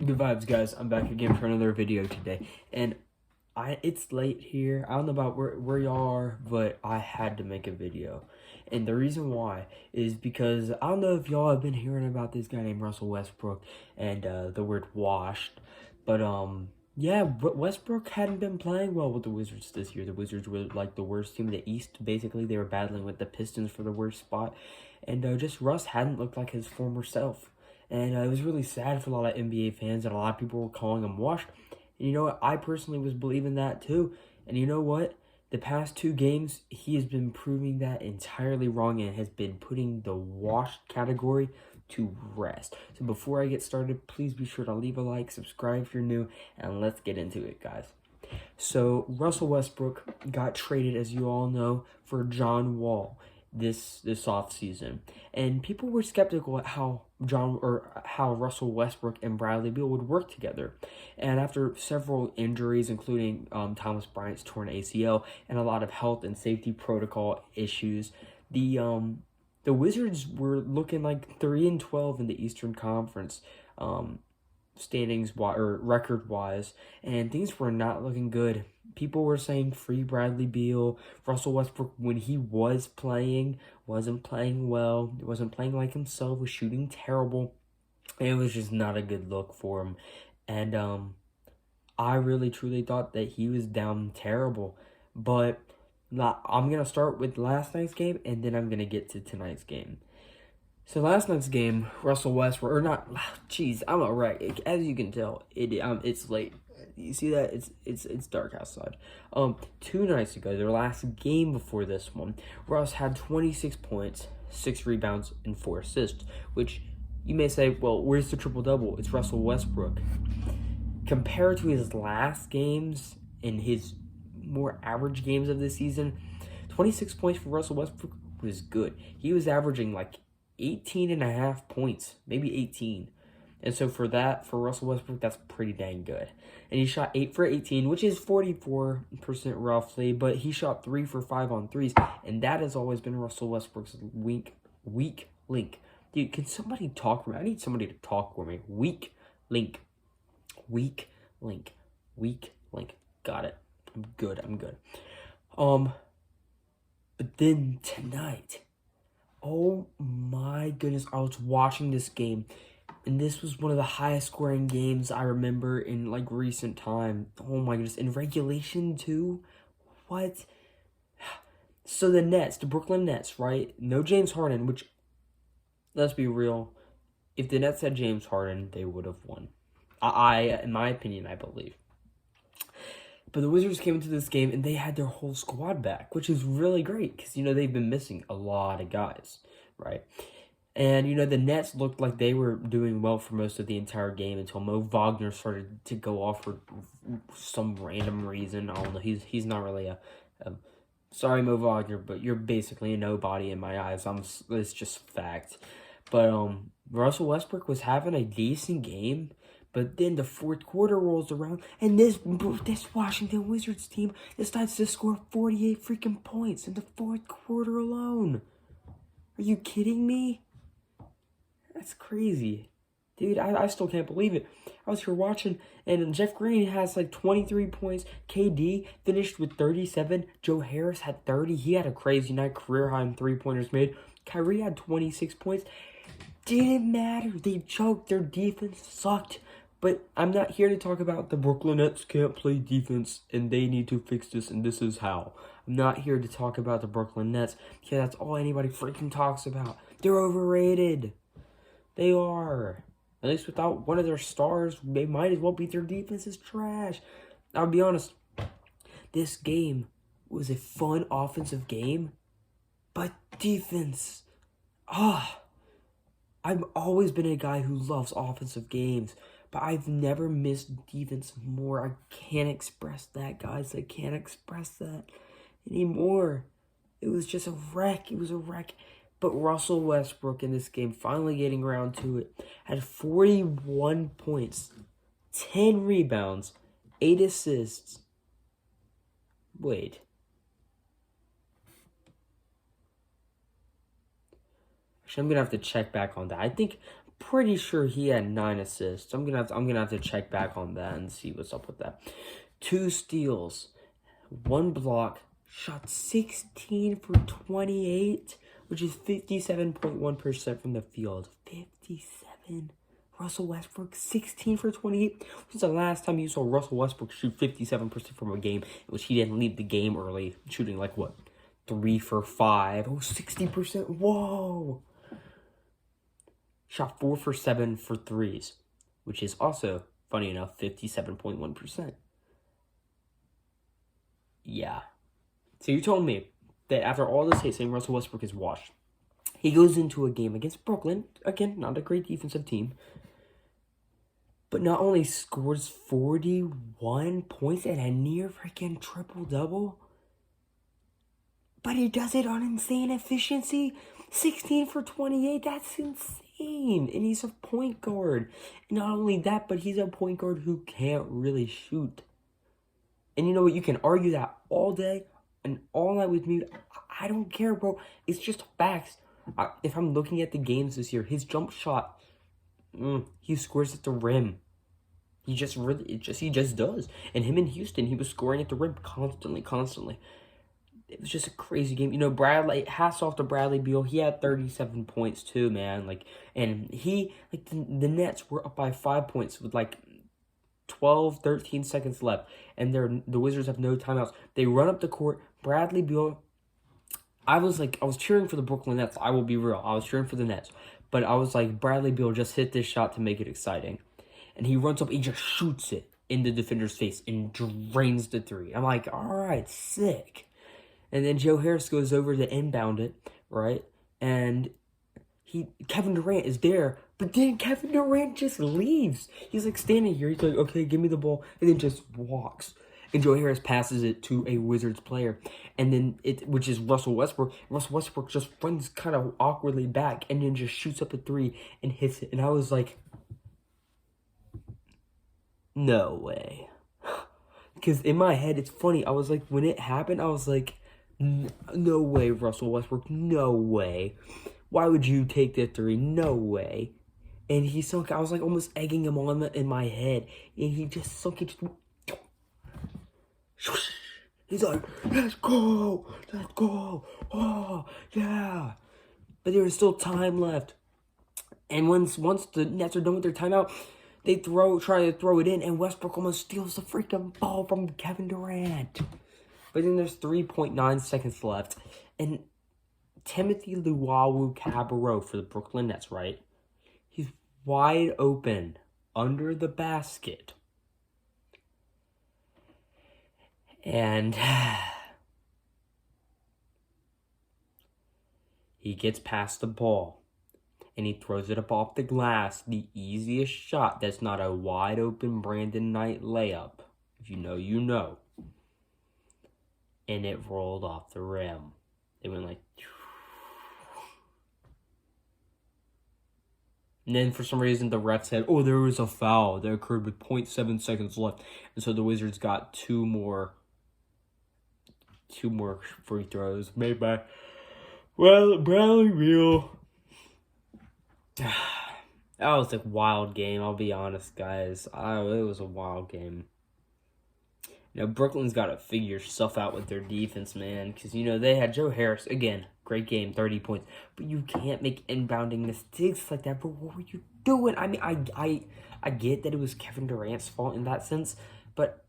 Good vibes, guys. I'm back again for another video today, and it's late here. I don't know about where y'all are, but I had to make a video, and the reason why is because I don't know if y'all have been hearing about this guy named Russell Westbrook and the word washed, but yeah, Westbrook hadn't been playing well with the Wizards this year. The Wizards were like the worst team in the East. Basically, they were battling with the Pistons for the worst spot, and just Russ hadn't looked like his former self. And it was really sad for a lot of NBA fans, and a lot of people were calling him washed. And you know what? I personally was believing that too. And you know what? The past 2 games, he has been proving that entirely wrong and has been putting the washed category to rest. So before I get started, please be sure to leave a like, subscribe if you're new, and let's get into it, guys. So Russell Westbrook got traded, as you all know, for John Wall this offseason, and people were skeptical at how Russell Westbrook and Bradley Beal would work together. And after several injuries, including Thomas Bryant's torn ACL and a lot of health and safety protocol issues, the Wizards were looking like 3-12 in the Eastern Conference standings or record wise, and things were not looking good. People were saying free Bradley Beal. Russell Westbrook, when he was playing, wasn't playing well. He wasn't playing like himself. Was shooting terrible. It was just not a good look for him. And I really truly thought that he was down terrible. But I'm gonna start with last night's game, and then I'm gonna get to tonight's game. So last night's game, Russell Westbrook, or not, jeez, I'm a wreck. As you can tell, it's late. You see that? It's dark outside. 2 nights ago, their last game before this one, Russ had 26 points, 6 rebounds, and 4 assists, which you may say, well, where's the triple-double? It's Russell Westbrook. Compared to his last games and his more average games of this season, 26 points for Russell Westbrook was good. He was averaging like 18.5 points, maybe 18. And so for Russell Westbrook, that's pretty dang good. And he shot 8 for 18, which is 44% roughly, but he shot 3 for 5 on threes, and that has always been Russell Westbrook's weak link. Dude, can somebody talk for me? I need somebody to talk for me. Weak link. Got it. I'm good. But then tonight, oh my goodness, I was watching this game, and this was one of the highest scoring games I remember in like recent time. Oh my goodness, in regulation too? What? So the Brooklyn Nets, right? No James Harden, which, let's be real, if the Nets had James Harden, they would have won. In my opinion, I believe. But the Wizards came into this game, and they had their whole squad back, which is really great because, they've been missing a lot of guys, right? And, the Nets looked like they were doing well for most of the entire game until Mo Wagner started to go off for some random reason. I don't know. He's not really sorry, Mo Wagner, but you're basically a nobody in my eyes. It's just fact. But Russell Westbrook was having a decent game. But then the 4th quarter rolls around, and this Washington Wizards team decides to score 48 freaking points in the 4th quarter alone. Are you kidding me? That's crazy. Dude, I still can't believe it. I was here watching, and Jeff Green has like 23 points. KD finished with 37. Joe Harris had 30. He had a crazy night, career high in 3-pointers made. Kyrie had 26 points. Didn't matter. They choked. Their defense sucked. But I'm not here to talk about the Brooklyn Nets can't play defense and they need to fix this and this is how. I'm not here to talk about the Brooklyn Nets because that's all anybody freaking talks about. They're overrated. They are. At least without one of their stars, they might as well be. Their defense is trash. I'll be honest. This game was a fun offensive game, but defense. I've always been a guy who loves offensive games, but I've never missed defense more. I can't express that, guys. I can't express that anymore. It was just a wreck. It was a wreck. But Russell Westbrook in this game, finally getting around to it, had 41 points, 10 rebounds, 8 assists. Wait. Actually, I'm going to have to check back on that. I think pretty sure he had 9 assists. I'm gonna have to check back on that and see what's up with that. 2 steals, 1 block, shot 16 for 28, which is 57.1% from the field. 57. Russell Westbrook, 16 for 28. When's the last time you saw Russell Westbrook shoot 57% from a game, in which he didn't leave the game early, shooting like, what, 3 for 5? Oh, 60%. Whoa! Shot 4 for 7 for threes, which is also, funny enough, 57.1%. Yeah. So you told me that after all this hate saying Russell Westbrook is washed, he goes into a game against Brooklyn, again, not a great defensive team, but not only scores 41 points and a near freaking triple-double, but he does it on insane efficiency. 16 for 28, that's insane. And he's a point guard. And not only that, but he's a point guard who can't really shoot. And you know what? You can argue that all day and all night with me. I don't care, bro. It's just facts. If I'm looking at the games this year, his jump shot, he scores at the rim. He just does. And him in Houston, he was scoring at the rim constantly. It was just a crazy game. You know, hats off to Bradley Beal. He had 37 points too, man. And the Nets were up by 5 points with 13 seconds left. And the Wizards have no timeouts. They run up the court. Bradley Beal, I was cheering for the Brooklyn Nets. I will be real. I was cheering for the Nets. But I was like, Bradley Beal just hit this shot to make it exciting. And he runs up, he just shoots it in the defender's face and drains the three. I'm like, all right, sick. And then Joe Harris goes over to inbound it, right? And Kevin Durant is there, but then Kevin Durant just leaves. He's standing here. He's like, okay, give me the ball, and then just walks. And Joe Harris passes it to a Wizards player, and then which is Russell Westbrook. Russell Westbrook just runs kind of awkwardly back, and then just shoots up a three and hits it. And I was like, no way. Because in my head, it's funny. I was like, when it happened, I was like, no way, Russell Westbrook. No way. Why would you take that three? No way. And he sunk. I was almost egging him on in my head. And he just sunk it. He's like, let's go. Let's go. Oh, yeah. But there was still time left. And once the Nets are done with their timeout, they try to throw it in, and Westbrook almost steals the freaking ball from Kevin Durant. But then there's 3.9 seconds left, and Timothy Luwawu-Cabarrot for the Brooklyn Nets, right? He's wide open under the basket. And he gets past the ball. And he throws it up off the glass. The easiest shot that's not a wide open Brandon Knight layup. If you know, you know. And it rolled off the rim. It went like... And then for some reason the ref said, oh, there was a foul that occurred with 0.7 seconds left. And so the Wizards got two more free throws made by, well, Bradley Beal. That was a wild game, I'll be honest, guys. It was a wild game. You know, Brooklyn's got to figure stuff out with their defense, man. Because, you know, they had Joe Harris. Again, great game, 30 points. But you can't make inbounding mistakes like that. But what were you doing? I mean, I get that it was Kevin Durant's fault in that sense. But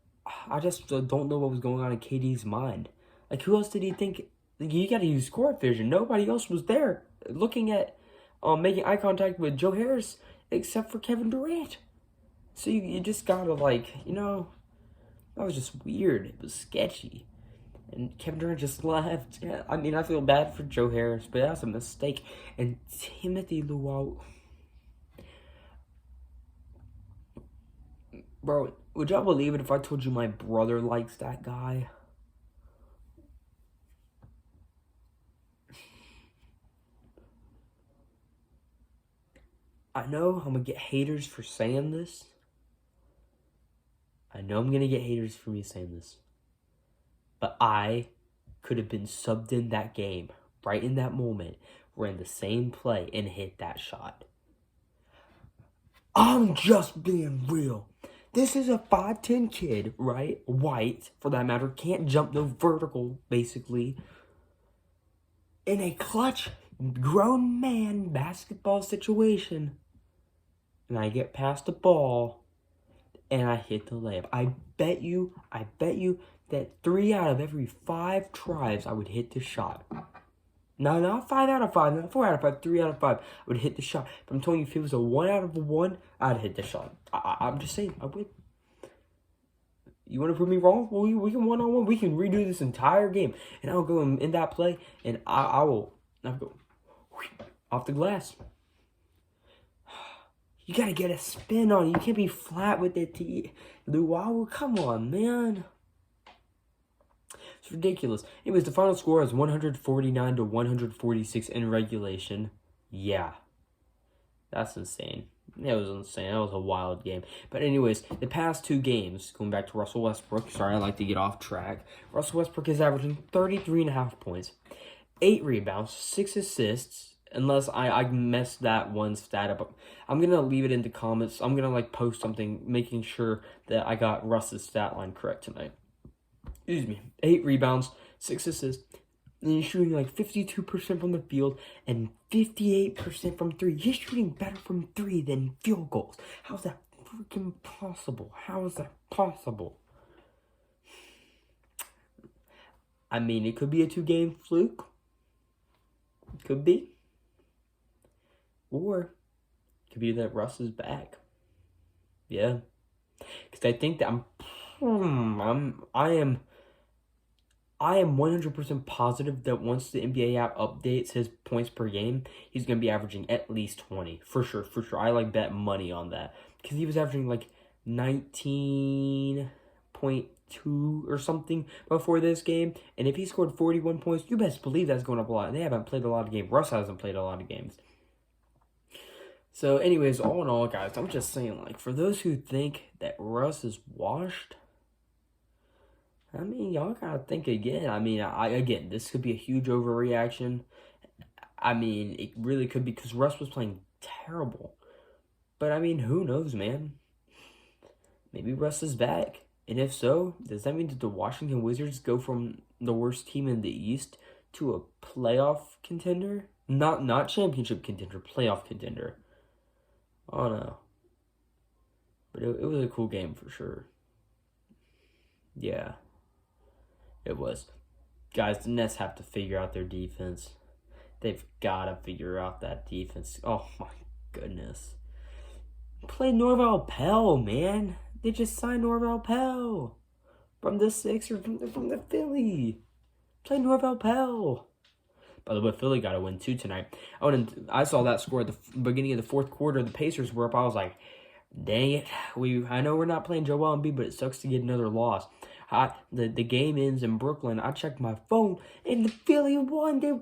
I just don't know what was going on in KD's mind. Who else did he think? You got to use court vision. Nobody else was there looking at... making eye contact with Joe Harris, except for Kevin Durant. So you just gotta, that was just weird. It was sketchy. And Kevin Durant just left. Yeah, I mean, I feel bad for Joe Harris, but that's a mistake. And Timothy Luwawu. Bro, would y'all believe it if I told you my brother likes that guy? I know I'm going to get haters for saying this. I know I'm going to get haters for me saying this. But I could have been subbed in that game, right in that moment, ran the same play and hit that shot. I'm just being real. This is a 5'10" kid, right? White, for that matter. Can't jump no vertical, basically. In a clutch, grown man basketball situation. And I get past the ball, and I hit the layup. I bet you that 3 out of every 5 tries I would hit the shot. No, not 5 out of 5, not 4 out of 5, 3 out of 5. I would hit the shot. But I'm telling you, if it was a 1 out of 1, I'd hit the shot. I'm just saying, I would. You want to prove me wrong? Well, we can one-on-one. We can redo this entire game. And I'll go in that play, and I'll go off the glass. You got to get a spin on it. You can't be flat with it. Wow, come on, man. It's ridiculous. Anyways, the final score is 149-146 in regulation. Yeah. That's insane. That was insane. That was a wild game. But anyways, the past 2 games, going back to Russell Westbrook. Sorry, I like to get off track. Russell Westbrook is averaging 33.5 points, 8 rebounds, 6 assists. Unless I messed that one stat up. I'm going to leave it in the comments. I'm going to post something making sure that I got Russ's stat line correct tonight. Excuse me. 8 rebounds, 6 assists. And he's shooting 52% from the field and 58% from 3. He's shooting better from 3 than field goals. How's that freaking possible? How is that possible? I mean, it could be a 2-game fluke. It could be. Or it could be that Russ is back. Yeah. Because I think that I am 100% positive that once the NBA app updates his points per game, he's going to be averaging at least 20. For sure. I bet money on that. Because he was averaging 19.2 or something before this game. And if he scored 41 points, you best believe that's going up a lot. They haven't played a lot of games. Russ hasn't played a lot of games. So anyways, all in all, guys, I'm just saying, for those who think that Russ is washed, I mean, y'all gotta think again. I mean, again, this could be a huge overreaction. I mean, it really could be because Russ was playing terrible. But, I mean, who knows, man? Maybe Russ is back. And if so, does that mean that the Washington Wizards go from the worst team in the East to a playoff contender? Not championship contender, playoff contender. Oh, no. But it was a cool game for sure. Yeah. It was. Guys, the Nets have to figure out their defense. They've got to figure out that defense. Oh, my goodness. Play Norval Pell, man. They just signed Norval Pell. From the Sixers, from the Philly. Play Norval Pell. By the way, Philly got a win too tonight. I saw that score at the beginning of the 4th quarter. The Pacers were up. I was like, dang it. I know we're not playing Joel Embiid, but it sucks to get another loss. The game ends in Brooklyn. I checked my phone, and the Philly won. They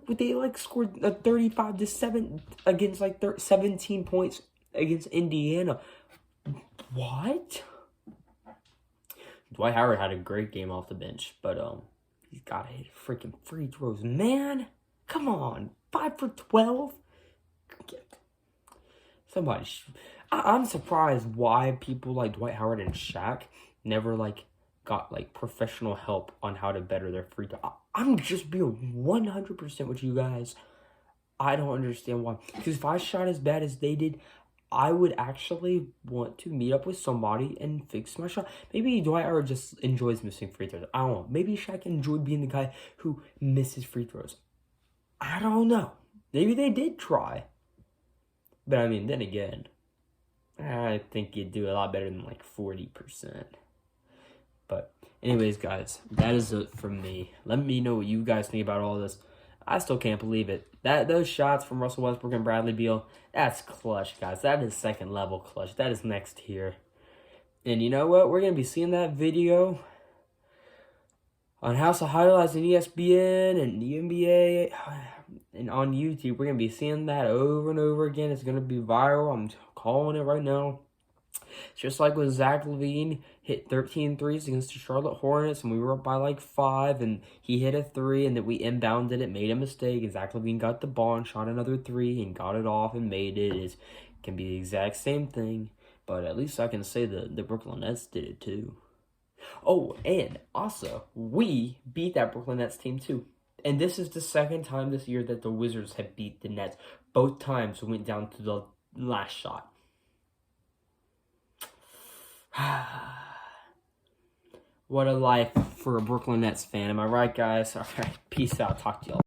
scored a 35-7 against 17 points against Indiana. What? Dwight Howard had a great game off the bench, but he's got to hit freaking free throws, man. Come on, 5 for 12. Somebody, I'm surprised why people like Dwight Howard and Shaq never got professional help on how to better their free throw. I'm just being 100% with you guys. I don't understand why. Because if I shot as bad as they did, I would actually want to meet up with somebody and fix my shot. Maybe Dwight Howard just enjoys missing free throws. I don't know. Maybe Shaq enjoyed being the guy who misses free throws. I don't know. Maybe they did try. But I mean, then again, I think you'd do a lot better than 40%. But anyways, guys, that is it from me. Let me know what you guys think about all this. I still can't believe it. Those shots from Russell Westbrook and Bradley Beal, that's clutch, guys. That is second level clutch. That is next tier. And you know what? We're going to be seeing that video on House of Highlights and ESPN and the NBA and on YouTube. We're going to be seeing that over and over again. It's going to be viral. I'm calling it right now. It's just like when Zach LaVine hit 13 threes against the Charlotte Hornets, and we were up by 5, and he hit a 3, and then we inbounded it, made a mistake, and Zach LaVine got the ball and shot another 3 and got it off and made it. It can be the exact same thing. But at least I can say the Brooklyn Nets did it too. Oh, and also, we beat that Brooklyn Nets team too. And this is the second time this year that the Wizards have beat the Nets. Both times went down to the last shot. What a life for a Brooklyn Nets fan. Am I right, guys? All right, peace out. Talk to y'all.